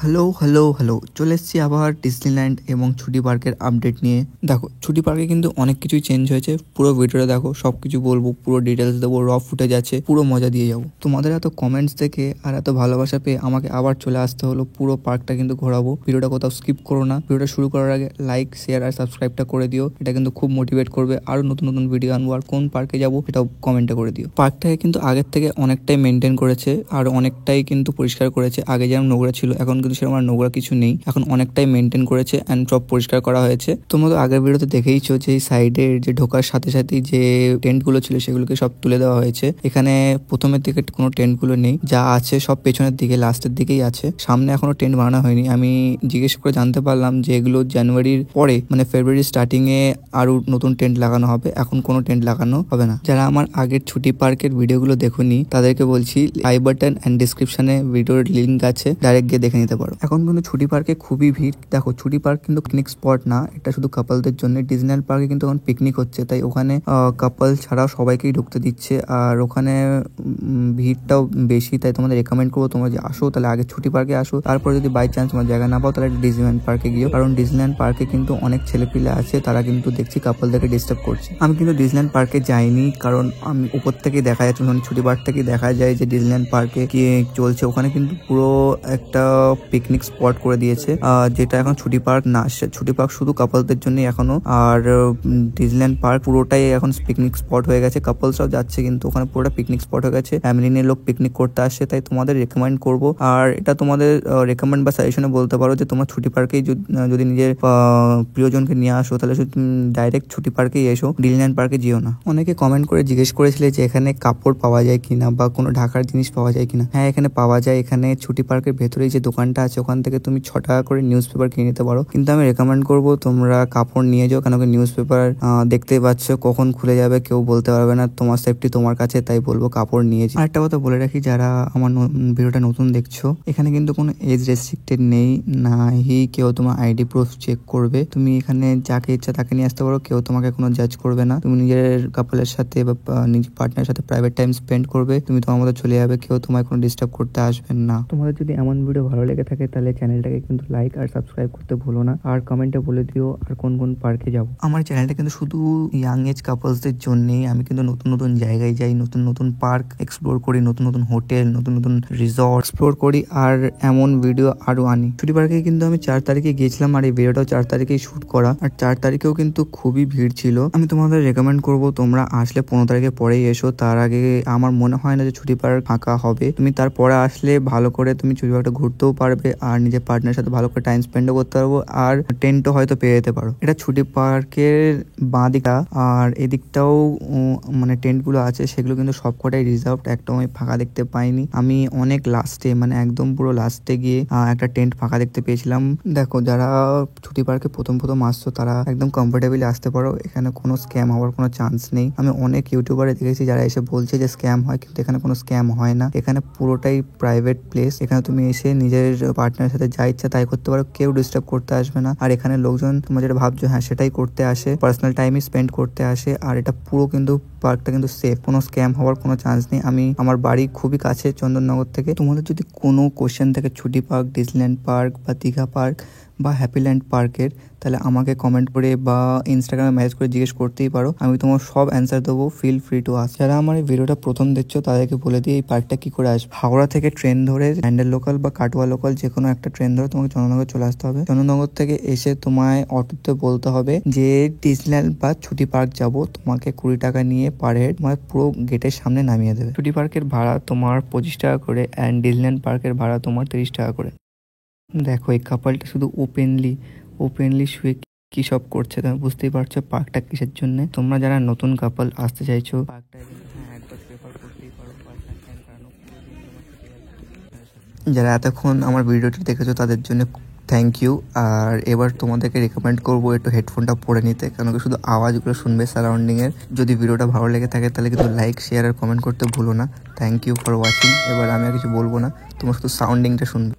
Hello hello hello চলে এসেছি আবার ডিজনিল্যান্ড এবং ছুটি পার্কের আপডেট নিয়ে। দেখো ছুটি পার্কে কিন্তু অনেক কিছুই চেঞ্জ হয়েছে। পুরো ভিডিওটা দেখো, সবকিছু বলবো, পুরো ডিটেলস দেবো, র ফুটেজ আছে, পুরো মজা দিয়ে যাবো। তোমাদের এত কমেন্টস দেখে আর এত ভালোবাসা পেয়ে আমাকে আবার চলে আসতে হলো। পুরো পার্কটা কিন্তু ঘোরাবো। ভিডিওটা কোথাও স্কিপ করো না। ভিডিওটা শুরু করার আগে লাইক, শেয়ার আর সাবস্ক্রাইবটা করে দিও। এটা কিন্তু খুব মোটিভেট করবে আরো নতুন নতুন ভিডিও আনবো। আর কোন পার্কে যাবো সেটাও কমেন্টে করে দিও। পার্কটাকে কিন্তু আগের থেকে অনেকটাই মেনটেন করেছে আর অনেকটাই কিন্তু পরিষ্কার করেছে। আগে যেমন নোংরা ছিল, এখন কিন্তু সেরকম আর নোংরা কিছু নেই। এখন অনেকটাই মেনটেন করেছে এন্ড সব পরিষ্কার করা হয়েছে। তোমরা তো আগের ভিডিওতে দেখেইছো যে সাইডের যে ঢোকার সাথে সাথে যে টেন্ট গুলো ছিল সেগুলোকে সব তুলে দেওয়া হয়েছে। এখানে প্রথমের দিকে কোনো টেন্ট গুলো নেই, যা আছে সব পেছনের দিকে, লাস্টের দিকেই আছে। সামনে এখনো টেন্ট বানানো হয়নি। আমি জিজ্ঞেস করে জানতে পারলাম যে এগুলো জানুয়ারির পরে মানে ফেব্রুয়ারি স্টার্টিং এ আরো নতুন টেন্ট লাগানো হবে। এখন কোনো টেন্ট লাগানো হবে না। যারা আমার আগের ছুটি পার্কের ভিডিওগুলো দেখোনি তাদেরকে বলছি আই বাটন এন্ড ডিসক্রিপশনে ভিডিওর লিঙ্ক আছে, ডাইরেক্ট গিয়ে দেখে নিতে পারো। এখন কিন্তু ছুটি পার্কে খুবই ভিড়। দেখো ছুটি পার্ক কিন্তু পিকনিক স্পট না, এটা শুধু কাপলদের জন্য। ডিজনিল্যান্ড পার্কে কিন্তু এখন পিকনিক হচ্ছে, তাই ওখানে কাপল ছাড়াও সবাইকেই ঢুকতে দিচ্ছে। আর ওখানে ভিড়টাও বেশি, তাই তোমাদের রেকমেন্ড করবো তোমরা যে আসো তাহলে আগে ছুটি পার্কে আসো। তারপর যদি বাই চান্স তোমার জায়গা না পাও তাহলে ডিজনিল্যান্ড পার্কে গিয়ে, কারণ ডিজনিল্যান্ড পার্কে কিন্তু অনেক ছেলেপিলে আছে, তারা কিন্তু দেখছি কাপলদেরকে ডিস্টার্ব করছে। আমি কিন্তু ডিজনিল্যান্ড পার্কে যাইনি, কারণ আমি উপর থেকে দেখা যাচ্ছে, মানে ছুটি পার্ক থেকে দেখা যায় যে ডিজনিল্যান্ড পার্কে কি চলছে। ওখানে কিন্তু পুরো একটা পিকনিক স্পট করে দিয়েছে, যেটা এখন ছুটি পার্ক না। ছুটি পার্ক শুধু কাপলদের জন্য এখনো। আর ডিজনিল্যান্ড পার্ক পুরোটাই এখন পিকনিক স্পট হয়ে গেছে। কাপলসরাও যাচ্ছে কিন্তু ওখানে পুরোটা পিকনিক স্পট হয়ে গেছে। ফ্যামিলি নিয়ে লোক পিকনিক করতে আসছে, তাই তোমাদের রেকমেন্ড করবো। আর এটা তোমাদের রেকমেন্ড বা সাজেশনে বলতে পারো যে তোমার ছুটি পার্কেই যদি নিজের প্রিয়জনকে নিয়ে আসো তাহলে ডাইরেক্ট ছুটি পার্কেই এসো, ডিজনিল্যান্ড পার্কে যেও না। অনেকে কমেন্ট করে জিজ্ঞেস করেছিলে যে এখানে কাপড় পাওয়া যায় কিনা বা কোনো ঢাকার জিনিস পাওয়া যায় কিনা। হ্যাঁ, এখানে পাওয়া যায়। এখানে ছুটি পার্কের ভেতরেই যে দোকানটা আছে ওখান থেকে তুমি 6 টাকা করে নিউজ পেপার কিনে নিতে পারো। কিন্তু আমি রেকমেন্ড করবো তোমরা কাপড় নিয়ে যাও, কেন কি নিউজ পেপার দেখতেই পাচ্ছ কখন খুলে যাবে কেউ বলতে পারবে না। তোমার সেফটি তোমার কাছে, তাই বলবো কাপড় নিয়ে যাও। আরেকটা কথা বলে রাখি, যারা আমার ভিডিওটা নতুন দেখছো, এখানে কিন্তু কোনো এজ রেস্ট্রিক্টেড নেই, নাহি কেউ তোমার আইডি প্রুফ চেক করবে। তুমি এখানে যাকে ইচ্ছা তাকে নিয়ে আসতে পারো, কেউ তোমাকে কোনো জাজ করবে না। তুমি নিজের কাপলের সাথে বা নিজের পার্টনারের সাথে প্রাইভেট টাইম স্পেন্ড করবে, তুমি তোমার মতো চলে যাবে, কেউ তোমায় কোনো ডিস্টার্ব করতে আসবে না। তোমাদের যদি এমন ভিডিও ভালো লেগে থাকে তাহলে চ্যানেলটাকে কিন্তু লাইক আর সাবস্ক্রাইব করতে ভুলো না। আর কমেন্টে বলে দিও আর কোন কোন পার্কে যাবো। আমার চ্যানেলটা কিন্তু শুধু ইয়াং এজ কাপলসদের জন্যই। আমি কিন্তু নতুন নতুন জায়গায় যাই, নতুন নতুন পার্ক এক্সপ্লোর করি, নতুন নতুন হোটেল, নতুন নতুন রিসর্ট এক্সপ্লোর করি আর এমন ভিডিও আরো আনি। ছুটি পার্কে কিন্তু আমি 4 তারিখে গিয়েছিলাম আর এই ভিডিওটাও 4 তারিখেই শুট করা। আর 4 তারিখেও কিন্তু খুবই ভিড় ছিল। আমি তোমাদের রেকমেন্ড করবো তোমরা আসলে 15 তারিখের পরেই এসো। তার আগে আমার মনে হয় না যে ছুটি পার্ক ফাঁকা হবে। তুমি তারপরে আসলে ভালো করে তুমি ছুটি পার্কটা ঘুরতেও পারবে আর নিজের পার্টনারের সাথে ভালো করে টাইম স্পেন্ডও করতে পারবো আর টেন্টও হয়তো পেয়ে যেতে পারো। এটা ছুটি পার্কের বাঁ দিকটা, আর এদিকটাও মানে টেন্ট গুলো আছে সেগুলো কিন্তু সবকটাই রিজার্ভ, একটাও আমি ফাঁকা দেখতে পাইনি। আমি অনেক লাস্টে মানে একদম পুরো লাস্টে গিয়ে একটা টেন্ট ফাঁকা দেখতে পেয়েছিলাম। দেখো যারা ছুটি পার্কে প্রথম আসছো তারা একদম কমফোর্টেবলি আসতে পারো, এখানে কোনো স্ক্যাম হওয়ার কোনো চান্স নেই। আমি অনেক ইউটিউবারে দেখেছি যারা এসে বলছে যে স্ক্যাম হয়, কিন্তু এখানে কোনো স্ক্যাম হয় না। এখানে পুরোটাই প্রাইভেট প্লেস, এখানে তুমি এসে নিজের পার্টনারের সাথে যা ইচ্ছা তাই করতে পারো, কেউ ডিস্টার্ব করতে আসবে না। আর এখানে লোকজন তোমরা যেটা ভাবছো হ্যাঁ সেটাই করতে আসে, পার্সোনাল টাইমই স্পেন্ড করতে আসে। আর এটা পুরো কিন্তু পার্কটা কিন্তু সেফ, কোনো স্ক্যাম হওয়ার কোনো চান্স নেই। আমি আমার বাড়ি খুবই কাছে চন্দননগর থেকে। তোমাদের যদি কোনো কোশ্চেন থাকে ছুটি পার্ক, ডিজনিল্যান্ড পার্ক বা দীঘা পার্ক বা হ্যাপিল্যান্ড পার্কের, তাহলে আমাকে কমেন্ট করে বা ইনস্টাগ্রামে মেসেজ করে জিজ্ঞেস করতেই পারো, আমি তোমার সব অ্যান্সার দেবো। Feel free to ask. যারা আমার এই ভিডিওটা প্রথম দেখছো তাদেরকে বলে দিই এই পার্কটা কি করে আসবে। হাওড়া থেকে ট্রেন ধরে হ্যান্ডেল লোকাল বা কাটোয়া লোকাল যে কোনো একটা ট্রেন ধরে তোমাকে চন্দননগর চলে আসতে হবে। চন্দননগর থেকে এসে তোমায় অটোতে বলতে হবে যে ডিজনিল্যান্ড বা ছুটি পার্ক যাব, তোমাকে 20 টাকা নিয়ে পার হেড তোমার পুরো গেটের সামনে নামিয়ে দেবে। ছুটি পার্কের ভাড়া তোমার 25 টাকা করে অ্যান্ড ডিজনিল্যান্ড পার্কের ভাড়া তোমার 30 টাকা করে। দেখো এই কাপলটা শুধু ওপেনলি শুয়ে কি সব করছে, তুমি বুঝতেই পারছো পার্কটা কিসের জন্য। তোমরা যারা নতুন কাপল আসতে চাইছো পার্কটা একবার প্রেফার করতেই পারো। যারা এতক্ষণ আমার ভিডিওটি দেখেছো তাদের জন্য থ্যাংক ইউ। আর এবার তোমাদেরকে রেকমেন্ড করবো একটু হেডফোনটা পরে নিতে, কেন কি শুধু আওয়াজগুলো শুনবে সারাউন্ডিংয়ের। যদি ভিডিওটা ভালো লেগে থাকে তাহলে কিন্তু লাইক, শেয়ার আর কমেন্ট করতে ভুলো না। Thank you for watching. এবার আমি আর কিছু বলবো না, তোমার শুধু সাউন্ডিংটা শুনবে।